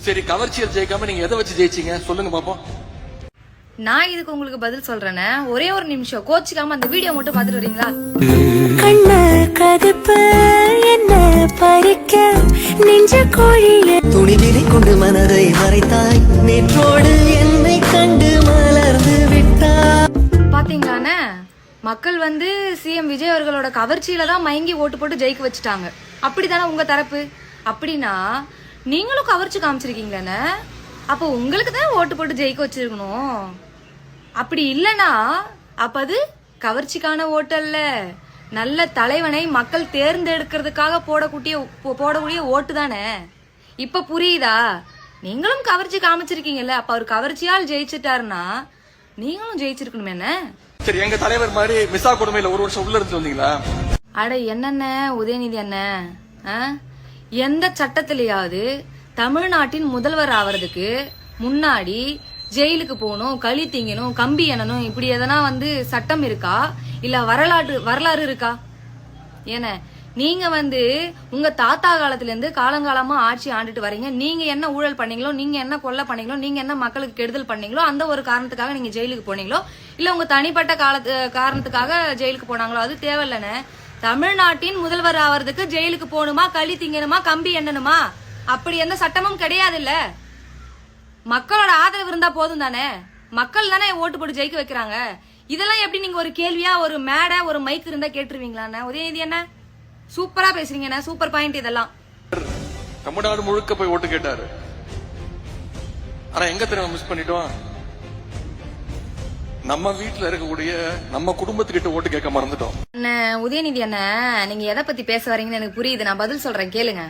சரி, கவர்ச்சியில் ஜெயிக்காம நீங்க எதை வச்சு ஜெயிச்சீங்க சொல்லுங்க பாப்போம். நான் இதுக்கு உங்களுக்கு பதில் சொல்றேனே, ஒரே ஒரு நிமிஷம் கோச்சிக்காம அந்த வீடியோ மட்டும் பாத்துட்டு வரீங்களா? கண்ண கதுப்பு என்ன பறிக்க நெஞ்ச கோழிய துணிவினை கொண்டு மனதை மறைத்தாய், நேற்றோடு என்னை கண்டு மலர்ந்து விட்டாய். பாத்தீங்களானே, மக்கள் வந்து சிஎம் விஜய் அவர்களோட கவர்ச்சியில தான் மயங்கி ஓட்டு போட்டு ஜெயிக்க வச்சுட்டாங்க. அப்படிதானே உங்க தரப்பு? அப்படின்னா நீங்களும் கவர்ச்சி காமிச்சிருக்கீங்களானே, அப்போ உங்களுக்கு தான் ஓட்டு போட்டு ஜெயிக்க வச்சிருக்கணும். அப்படி இல்லனா அப்ப அது கவர்ச்சிக்கான ஓட்டு அல்ல, நல்ல தலைவனை மக்கள் தேர்ந்தெடுக்கிறதுக்காக போடக்கூடிய ஓட்டு தானே. இப்ப புரியுதா? நீங்களும் கவர்ச்சி காமிச்சிருக்கீங்கல்ல, அப்ப அவர் கவர்ச்சியால் ஜெயிச்சிட்டாருன்னா நீங்களும் ஜெயிச்சிருக்கணும். என்ன சரி, எங்க தலைவர் மாதிரி மிசா கொடுமையில ஒரு வருஷம் உள்ள இருந்து வந்தீங்களா? அட என்னென்ன உதயநிதி அண்ணன், எந்த சட்டத்திலேயாவது தமிழ்நாட்டின் முதல்வர் ஆவறதுக்கு முன்னாடி ஜெயிலுக்கு போகணும், களி திங்கணும், கம்பி எண்ணணும், இப்படி எதனா வந்து சட்டம் இருக்கா? இல்ல வரலாறு இருக்கா? ஏன நீங்க வந்து உங்க தாத்தா காலத்துல இருந்து காலங்காலமா ஆட்சி ஆண்டுட்டு வரீங்க. நீங்க என்ன ஊழல் பண்ணீங்களோ, நீங்க என்ன கொலை பண்ணீங்களோ, நீங்க என்ன மக்களுக்கு கெடுதல் பண்ணீங்களோ, அந்த ஒரு காரணத்துக்காக நீங்க ஜெயிலுக்கு போனீங்களோ, இல்ல உங்க தனிப்பட்ட காரணத்துக்காக ஜெயிலுக்கு போனாங்களோ, அது தேவையில்லன்னு. தமிழ்நாட்டின் முதல்வர் ஆவறதுக்கு ஜெயிலுக்கு போகணுமா, களி திங்கணுமா, கம்பி எண்ணணுமா, அப்படி எந்த சட்டமும் கிடையாது. இல்ல மக்களோட ஆதரவு இருந்தா போதும் தானே. மக்கள் தானே ஓட்டு போட்டு ஜெயிக்க வைக்கிறாங்க. இதெல்லாம் எப்படி நீங்க ஒரு கேள்வியா, ஒரு மேடை, ஒரு மைக் இருந்தா கேட்டுருவீங்களா? உதயநிதி என்ன சூப்பரா பேசுறீங்க, சூப்பர் பாயிண்ட். இதெல்லாம் தமிழ்நாடு முழுக்க போய் ஓட்டு கேட்டாரு. ஆனா எங்க தெரியுமா மிஸ் பண்ணிட்டோம்? நம்ம வீட்டுல இருக்கக்கூடிய நம்ம குடும்பத்துக்கிட்ட ஓட்டு கேட்க மறந்துட்டோம். உதயநிதி என்ன, நீங்க எதை பத்தி பேச வரீங்கன்னு எனக்கு புரியுது. நான் பதில் சொல்றேன் கேளுங்க.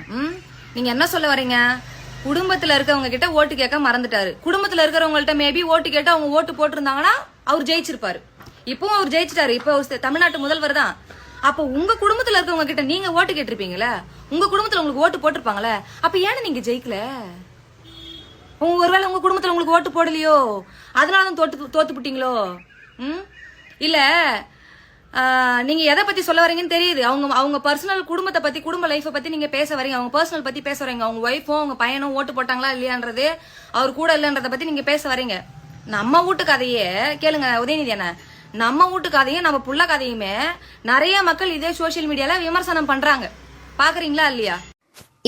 நீங்க என்ன சொல்ல வரீங்க? குடும்பத்துல இருக்கவங்க கிட்ட ஓட்டு கேட்க மறந்துட்டாரு. குடும்பத்துல இருக்கிறவங்கள்ட்ட மேபி ஓட்டு கேட்டு அவங்க ஓட்டு போட்டிருந்தாங்கன்னா அவர் ஜெயிச்சிருப்பாரு. இப்பவும் அவர் ஜெயிச்சிட்டாரு. இப்ப தமிழ்நாட்டு முதல்வர் தான். அப்ப உங்க குடும்பத்துல இருக்கவங்க கிட்ட நீங்க ஓட்டு கேட்டிருப்பீங்களா? உங்க குடும்பத்துல உங்களுக்கு ஓட்டு போட்டிருப்பாங்களே, அப்ப ஏன்னு நீங்க ஜெயிக்கல? ஒருவேளை உங்க குடும்பத்துல உங்களுக்கு ஓட்டு போடலையோ, அதனாலதான் தோத்து விட்டீங்களோ? இல்ல நீங்க எதை பத்தி சொல்ல வரீங்கன்னு தெரியுது. அவங்க பர்சனல் குடும்பத்தை பத்தி, குடும்ப லைஃபை பத்தி நீங்க பேச வரீங்க. அவங்க பர்சனல் பத்தி பேச வரீங்க. அவங்க ஒய்ஃபும் அவங்க பையனும் ஓட்டு போட்டாங்களா இல்லையான்றது, அவர் கூட இல்லன்றத பத்தி நீங்க பேச வரீங்க. நம்ம வீட்டு கதையே கேளுங்க உதயநிதி என்ன, நம்ம வீட்டு கதையும் நம்ம புள்ள கதையுமே நிறைய மக்கள் இதே சோசியல் மீடியால விமர்சனம் பண்றாங்க. பாக்குறீங்களா இல்லையா?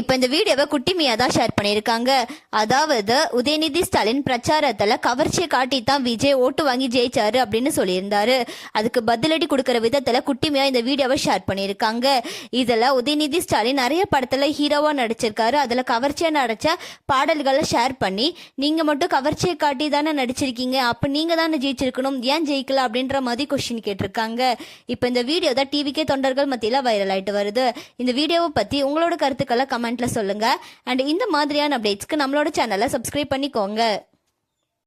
இப்ப இந்த வீடியோவை குட்டிமியா தான் ஷேர் பண்ணியிருக்காங்க. அதாவது உதயநிதி ஸ்டாலின் பிரச்சாரத்துல கவர்ச்சியை காட்டி தான் விஜய் ஓட்டு வாங்கி ஜெயிச்சாரு அப்படின்னு சொல்லியிருந்தாரு. அதுக்கு பதிலடி கொடுக்கற விதத்துல குட்டிமியா இந்த வீடியோவை ஷேர் பண்ணியிருக்காங்க. இதுல உதயநிதி ஸ்டாலின் நிறைய படத்துல ஹீரோவா நடிச்சிருக்காரு. அதுல கவர்ச்சியா நடிச்ச பாடல்களை ஷேர் பண்ணி, நீங்க மட்டும் கவர்ச்சியை காட்டி தானே நடிச்சிருக்கீங்க, அப்ப நீங்க தானே ஜெயிச்சிருக்கணும், ஏன் ஜெயிக்கல அப்படின்ற மாதிரி கொஸ்டின் கேட்டிருக்காங்க. இப்ப இந்த வீடியோ தான் டிவிக்கே தொண்டர்கள் மத்தியில வைரல் ஆயிட்டு வருது. இந்த வீடியோவை பத்தி உங்களோட கருத்துக்களை கமெண்ட்ல சொல்லுங்க. அண்ட் இந்த மாதிரியான அப்டேட்ஸ்க்கு நம்மளோட சேனலை சப்ஸ்கிரைப் பண்ணிக்கோங்க.